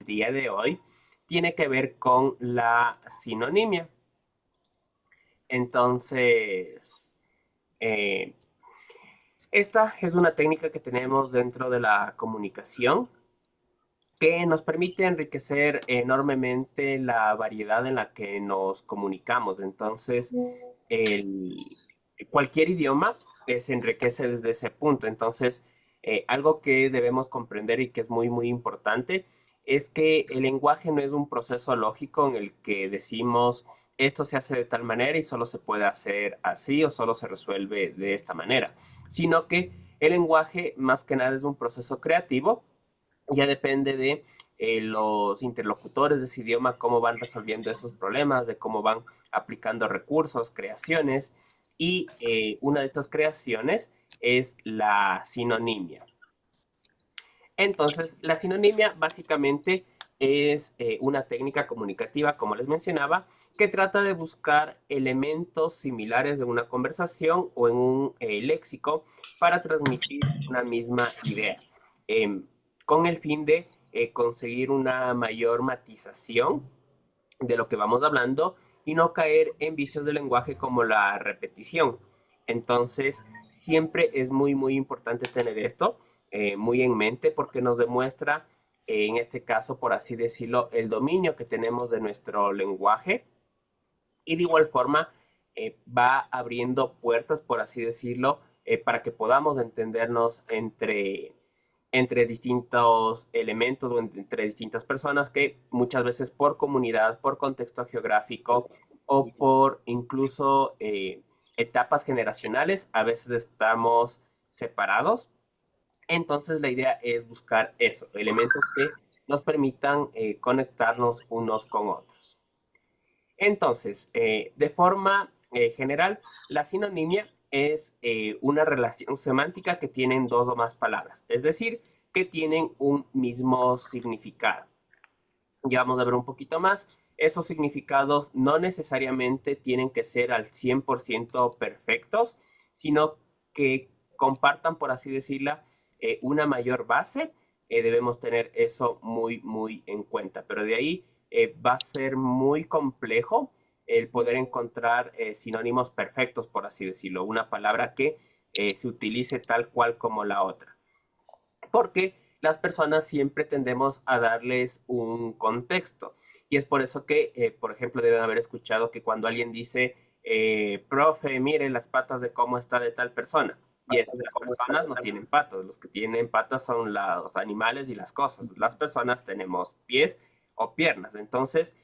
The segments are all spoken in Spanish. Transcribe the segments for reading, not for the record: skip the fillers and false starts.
día de hoy tiene que ver con la sinonimia. Entonces, eh, esta es una técnica que tenemos dentro de la comunicación que nos permite enriquecer enormemente la variedad en la que nos comunicamos. Entonces, el- cualquier idioma se enriquece desde ese punto. Entonces, algo que debemos comprender y que es muy, muy importante es que el lenguaje no es un proceso lógico en el que decimos esto se hace de tal manera y solo se puede hacer así o solo se resuelve de esta manera, sino que el lenguaje más que nada es un proceso creativo. Ya depende de los interlocutores de ese idioma, cómo van resolviendo esos problemas, de cómo van aplicando recursos, creaciones. Y una de estas creaciones es la sinonimia. Entonces, la sinonimia básicamente es una técnica comunicativa, como les mencionaba, que trata de buscar elementos similares de una conversación o en un léxico para transmitir una misma idea, em, con el fin de conseguir una mayor matización de lo que vamos hablando y no caer en vicios del lenguaje como la repetición. Entonces, siempre es muy, muy importante tener esto muy en mente porque nos demuestra, en este caso, por así decirlo, el dominio que tenemos de nuestro lenguaje y de igual forma va abriendo puertas, por así decirlo, para que podamos entendernos entre distintos elementos o entre distintas personas que muchas veces por comunidad, por contexto geográfico o por incluso etapas generacionales, a veces estamos separados. Entonces la idea es buscar eso, elementos que nos permitan conectarnos unos con otros. Entonces, de forma general, la sinonimia es una relación semántica que tienen dos o más palabras, es decir, que tienen un mismo significado. Ya vamos a ver un poquito más. Esos significados no necesariamente tienen que ser al 100% perfectos, sino que compartan, por así decirla, una mayor base. Debemos tener eso muy, muy en cuenta. Pero de ahí va a ser muy complejo el poder encontrar sinónimos perfectos, por así decirlo. Una palabra que se utilice tal cual como la otra porque las personas siempre tendemos a darles un contexto. Y es por eso que, por ejemplo, deben haber escuchado que cuando alguien dice, profe, mire las patas de cómo está de tal persona. Y es, las personas no tienen patas, los que tienen patas son los animales y las cosas. Las personas tenemos pies o piernas. Entonces,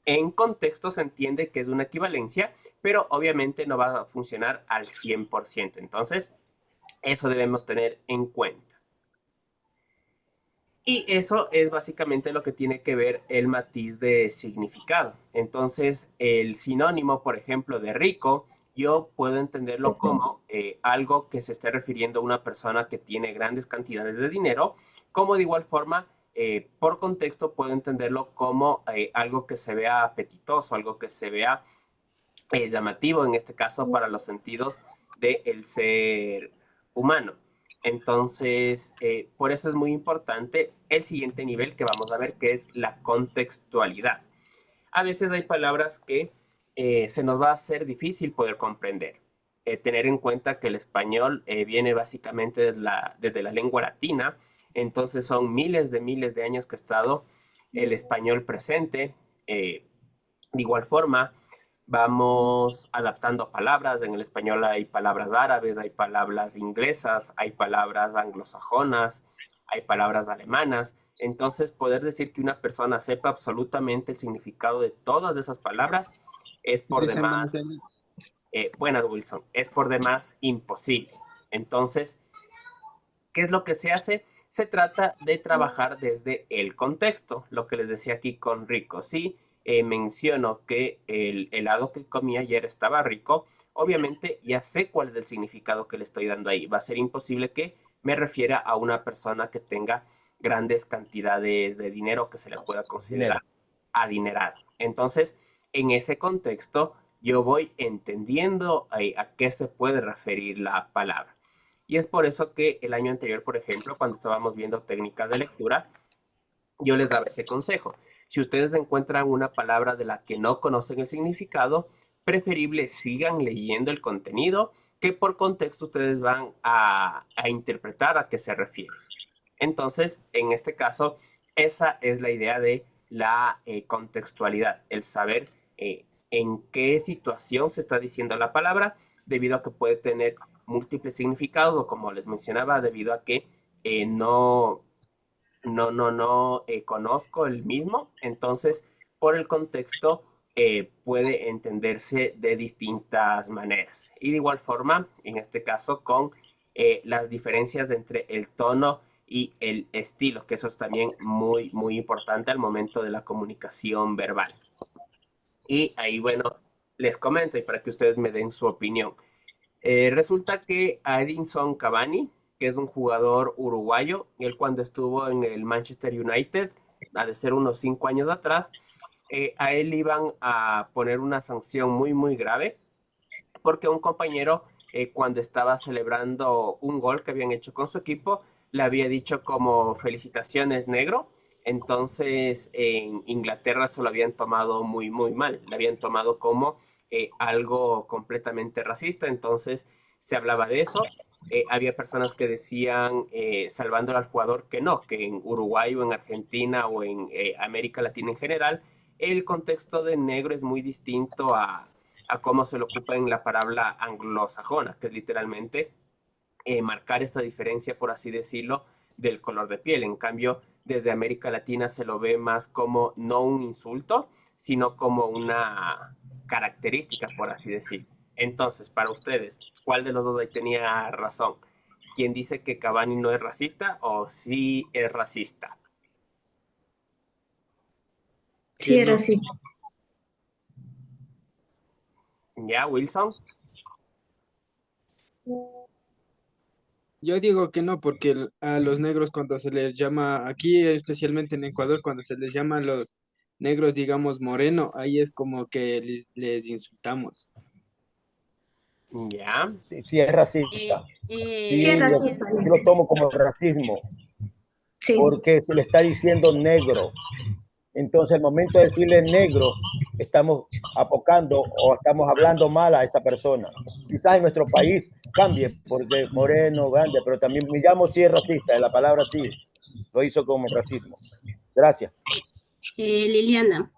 en contexto se entiende que es una equivalencia, pero obviamente no va a funcionar al 100%. Entonces, eso debemos tener en cuenta. Y eso es básicamente lo que tiene que ver el matiz de significado. Entonces, el sinónimo, por ejemplo, de rico, yo puedo entenderlo como algo que se esté refiriendo a una persona que tiene grandes cantidades de dinero, como de igual forma, por contexto, puedo entenderlo como algo que se vea apetitoso, algo que se vea llamativo, en este caso, para los sentidos del ser humano. Entonces, por eso es muy importante el siguiente nivel que vamos a ver, que es la contextualidad. A veces hay palabras que se nos va a hacer difícil poder comprender. Tener en cuenta que el español viene básicamente desde la lengua latina, entonces son miles de años que ha estado el español presente. De igual forma, vamos adaptando palabras. En el español hay palabras árabes, hay palabras inglesas, hay palabras anglosajonas, hay palabras alemanas. Entonces, poder decir que una persona sepa absolutamente el significado de todas esas palabras es por demás, buenas Wilson, es por demás imposible. Entonces, ¿qué es lo que se hace? Se trata de trabajar desde el contexto, lo que les decía aquí con rico. Si menciono que el helado que comí ayer estaba rico, obviamente ya sé cuál es el significado que le estoy dando ahí. Va a ser imposible que me refiera a una persona que tenga grandes cantidades de dinero que se le pueda considerar Dinero. adinerado. Entonces, en ese contexto, yo voy entendiendo a qué se puede referir la palabra. Y es por eso que el año anterior, por ejemplo, cuando estábamos viendo técnicas de lectura, yo les daba ese consejo. Si ustedes encuentran una palabra de la que no conocen el significado, preferible sigan leyendo el contenido, que por contexto ustedes van a interpretar a qué se refiere. Entonces, en este caso, esa es la idea de la contextualidad, el saber en qué situación se está diciendo la palabra, debido a que puede tener múltiples significados, o como les mencionaba, debido a que no conozco el mismo. Entonces, por el contexto, puede entenderse de distintas maneras. Y de igual forma, en este caso, con las diferencias entre el tono y el estilo, que eso es también muy, muy importante al momento de la comunicación verbal. Y ahí, bueno, les comento y para que ustedes me den su opinión. Resulta que a Edinson Cavani, que es un jugador uruguayo, él cuando estuvo en el Manchester United, ha de ser unos 5 años atrás, a él iban a poner una sanción muy, muy grave, porque un compañero, cuando estaba celebrando un gol que habían hecho con su equipo, le había dicho como felicitaciones negro. Entonces en Inglaterra se lo habían tomado muy, muy mal, le habían tomado como algo completamente racista. Entonces se hablaba de eso. Había personas que decían, salvando al jugador, que no, que en Uruguay o en Argentina o en América Latina en general, el contexto de negro es muy distinto a cómo se lo ocupa en la palabra anglosajona, que es literalmente marcar esta diferencia, por así decirlo, del color de piel. En cambio, desde América Latina se lo ve más como no un insulto, sino como una característica, por así decir. Entonces, para ustedes, ¿cuál de los dos ahí tenía razón? ¿Quién dice que Cavani no es racista o sí es racista? Que Sí, es no. racista. ¿Ya, Wilson? Yo digo que no, porque a los negros cuando se les llama, aquí especialmente en Ecuador, cuando se les llama a los negros, digamos, moreno, ahí es como que les insultamos. ¿Ya? Sí, sí es Eh, racista. Sí, es Sí, eh, racista, yo dice. lo tomo como racismo, Sí, porque se le está diciendo negro. Entonces, al momento de decirle negro, estamos apocando o estamos hablando mal a esa persona. Quizás en nuestro país cambie, porque moreno, grande, pero también me llamo sí es racista, la palabra sí lo hizo como racismo. Gracias. Liliana,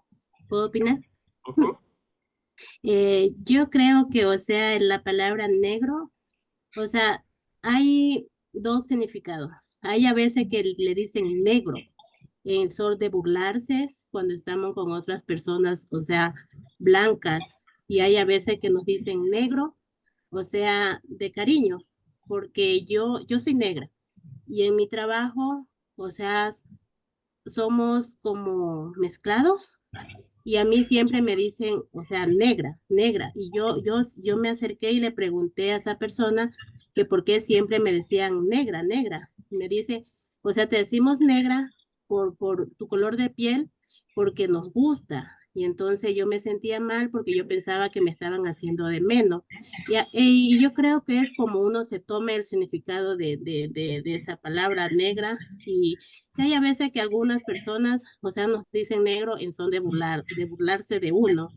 ¿puedo opinar? Ujú. Yo creo que, o sea, en la palabra negro, o sea, hay dos significados. Hay a veces que le dicen negro en sol de burlarse cuando estamos con otras personas, o sea, blancas, y hay a veces que nos dicen negro, o sea, de cariño, porque yo soy negra y en mi trabajo, o sea, somos como mezclados y a mí siempre me dicen, o sea, negra, negra. Y yo me acerqué y le pregunté a esa persona que por qué siempre me decían negra, negra. Y me dice, o sea, te decimos negra por tu color de piel, porque nos gusta. Y entonces yo me sentía mal porque yo pensaba que me estaban haciendo de menos. Y yo creo que es como uno se toma el significado de esa palabra negra y sí, hay a veces que algunas personas, o sea, nos dicen negro en son de de burlarse de uno.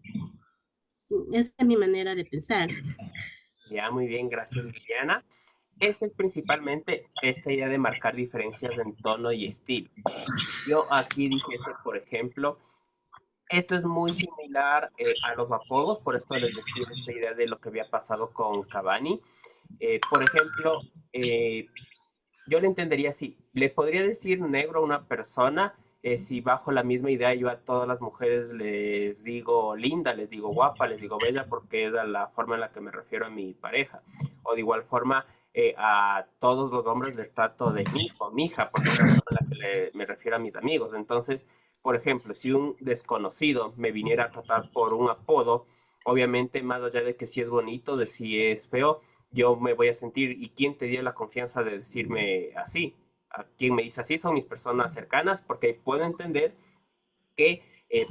Esa es mi manera de pensar. Ya, muy bien, gracias, Liliana. Esa es principalmente esta idea de marcar diferencias en tono y estilo. Yo aquí dijese, por ejemplo, esto es muy similar a los apodos, por esto les decía esta idea de lo que había pasado con Cavani. Por ejemplo, yo le entendería así. Le podría decir negro a una persona si bajo la misma idea yo a todas las mujeres les digo linda, les digo guapa, les digo bella, porque es la forma en la que me refiero a mi pareja. O de igual forma, a todos los hombres les trato de mijo, mija, porque es la forma en la que me refiero a mis amigos. Entonces, por ejemplo, si un desconocido me viniera a tratar por un apodo, obviamente, más allá de que si es bonito, de si es feo, yo me voy a sentir, ¿y quién te dio la confianza de decirme así? ¿A quién me dice así? Son mis personas cercanas, porque puedo entender que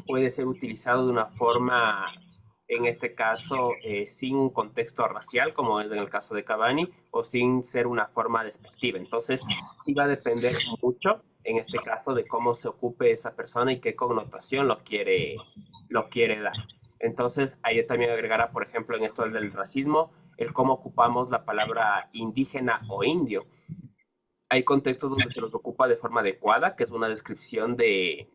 puede ser utilizado de una forma en este caso sin un contexto racial, como es en el caso de Cavani, o sin ser una forma despectiva. Entonces, iba a depender mucho, en este caso, de cómo se ocupe esa persona y qué connotación lo quiere dar. Entonces, ahí yo también agregara, por ejemplo, en esto del racismo, el cómo ocupamos la palabra indígena o indio. Hay contextos donde se los ocupa de forma adecuada, que es una descripción de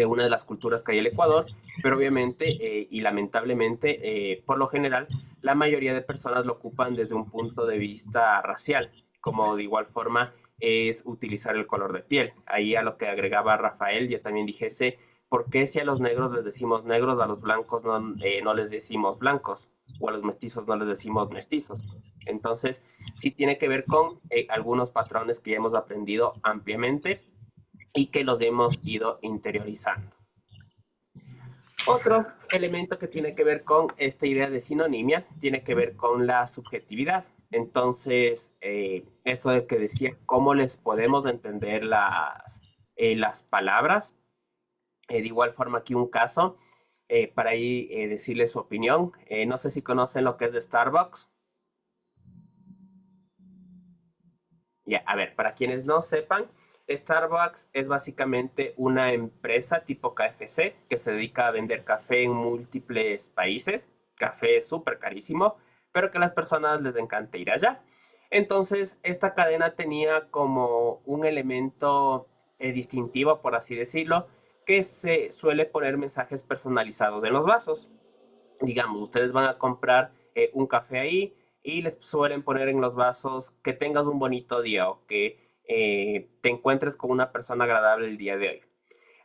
una de las culturas que hay en el Ecuador, pero obviamente y lamentablemente, por lo general, la mayoría de personas lo ocupan desde un punto de vista racial, como de igual forma es utilizar el color de piel. Ahí a lo que agregaba Rafael, yo también dijese, ¿por qué si a los negros les decimos negros, a los blancos no les decimos blancos? O a los mestizos no les decimos mestizos. Entonces, sí tiene que ver con algunos patrones que ya hemos aprendido ampliamente y que los hemos ido interiorizando. Otro elemento que tiene que ver con esta idea de sinonimia tiene que ver con la subjetividad. Entonces, esto de que decía cómo les podemos entender las palabras. De igual forma, aquí un caso para ahí decirle su opinión. No sé si conocen lo que es de Starbucks. Ya, a ver, para quienes no sepan, Starbucks es básicamente una empresa tipo KFC que se dedica a vender café en múltiples países, café súper carísimo, pero que a las personas les encanta ir allá. Entonces, esta cadena tenía como un elemento distintivo, por así decirlo, que se suele poner mensajes personalizados en los vasos. Digamos, ustedes van a comprar un café ahí y les suelen poner en los vasos que tengas un bonito día o que te encuentres con una persona agradable el día de hoy.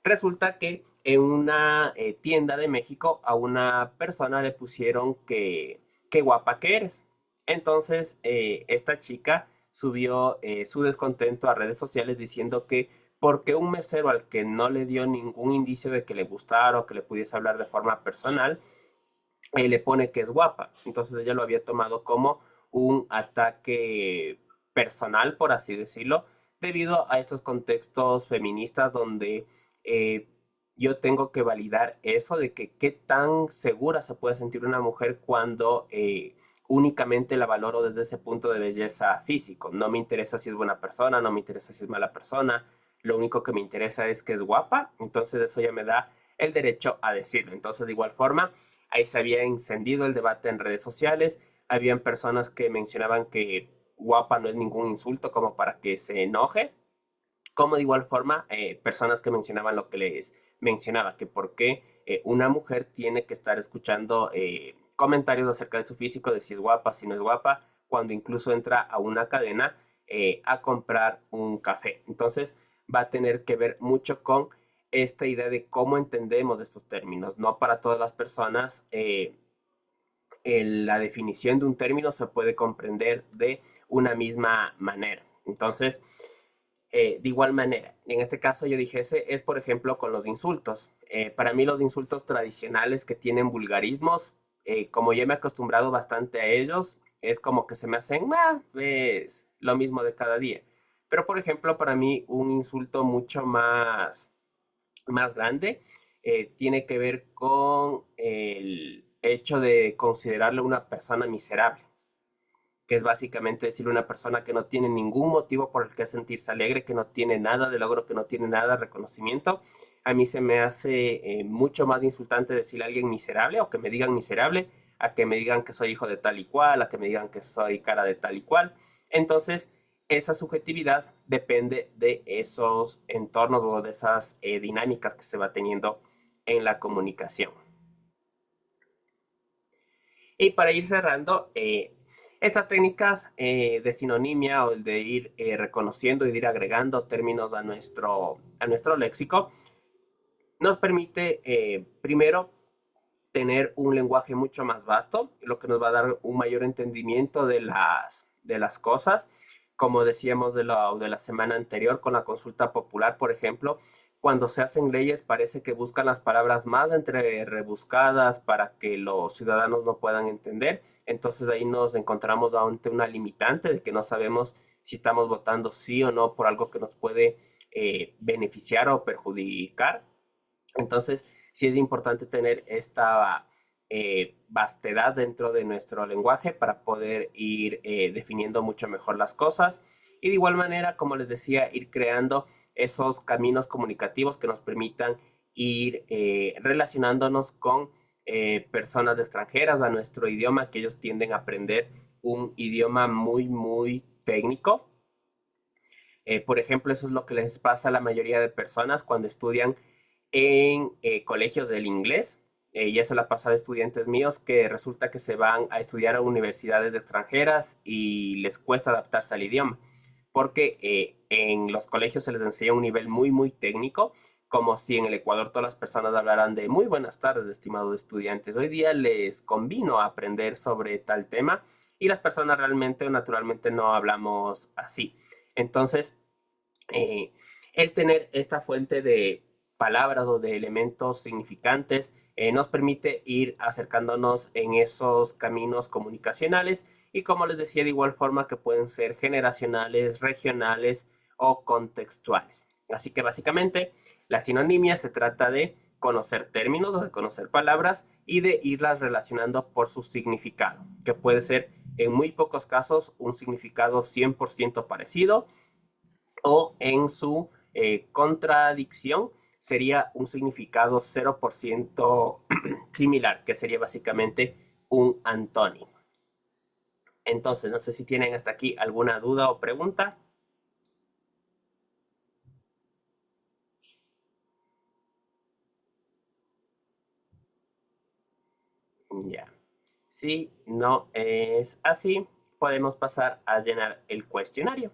Resulta que en una tienda de México a una persona le pusieron que qué guapa que eres. Entonces esta chica subió su descontento a redes sociales diciendo que porque un mesero al que no le dio ningún indicio de que le gustara o que le pudiese hablar de forma personal, le pone que es guapa. Entonces ella lo había tomado como un ataque personal, por así decirlo, debido a estos contextos feministas donde eh, yo tengo que validar eso de que qué tan segura se puede sentir una mujer cuando únicamente la valoro desde ese punto de belleza físico. No me interesa si es buena persona, no me interesa si es mala persona, lo único que me interesa es que es guapa, entonces eso ya me da el derecho a decirlo. Entonces, de igual forma, ahí se había encendido el debate en redes sociales. Habían personas que mencionaban que guapa no es ningún insulto como para que se enoje. Como de igual forma, personas que mencionaban lo que les mencionaba, que por qué una mujer tiene que estar escuchando comentarios acerca de su físico, de si es guapa, si no es guapa, cuando incluso entra a una cadena a comprar un café. Entonces, va a tener que ver mucho con esta idea de cómo entendemos estos términos. No para todas las personas la definición de un término se puede comprender de una misma manera. Entonces, de igual manera, en este caso yo dijese, es por ejemplo con los insultos. Para mí los insultos tradicionales que tienen vulgarismos, como ya me he acostumbrado bastante a ellos, es como que se me hacen, es lo mismo de cada día. Pero por ejemplo, para mí un insulto mucho más grande tiene que ver con el hecho de considerarle una persona miserable, que es básicamente decirle a una persona que no tiene ningún motivo por el que sentirse alegre, que no tiene nada de logro, que no tiene nada de reconocimiento. A mí se me hace mucho más insultante decirle a alguien miserable o que me digan miserable, a que me digan que soy hijo de tal y cual, a que me digan que soy cara de tal y cual. Entonces, esa subjetividad depende de esos entornos o de esas dinámicas que se va teniendo en la comunicación. Y para ir cerrando, estas técnicas de sinonimia o el de ir reconociendo y de ir agregando términos a nuestro léxico nos permite, primero, tener un lenguaje mucho más vasto, lo que nos va a dar un mayor entendimiento de las cosas. Como decíamos de la semana anterior con la consulta popular, por ejemplo, cuando se hacen leyes parece que buscan las palabras más entre rebuscadas para que los ciudadanos no puedan entender. Entonces ahí nos encontramos ante una limitante de que no sabemos si estamos votando sí o no por algo que nos puede beneficiar o perjudicar. Entonces, sí es importante tener vastedad dentro de nuestro lenguaje para poder ir definiendo mucho mejor las cosas y de igual manera, como les decía, ir creando esos caminos comunicativos que nos permitan ir relacionándonos con personas extranjeras a nuestro idioma, que ellos tienden a aprender un idioma muy, muy técnico. Por ejemplo, eso es lo que les pasa a la mayoría de personas cuando estudian en colegios del inglés. Y eso la pasa de estudiantes míos que resulta que se van a estudiar a universidades extranjeras y les cuesta adaptarse al idioma, porque en los colegios se les enseña un nivel muy, muy técnico, como si en el Ecuador todas las personas hablaran de muy buenas tardes, estimados estudiantes. Hoy día les convino aprender sobre tal tema y las personas realmente o naturalmente no hablamos así. Entonces, eh, el tener esta fuente de palabras o de elementos significantes nos permite ir acercándonos en esos caminos comunicacionales y como les decía, de igual forma que pueden ser generacionales, regionales o contextuales. Así que básicamente la sinonimia se trata de conocer términos o de conocer palabras y de irlas relacionando por su significado, que puede ser en muy pocos casos un significado 100% parecido o en su contradicción sería un significado 0% similar, que sería básicamente un antónimo. Entonces, no sé si tienen hasta aquí alguna duda o pregunta. Ya. Si no es así, podemos pasar a llenar el cuestionario.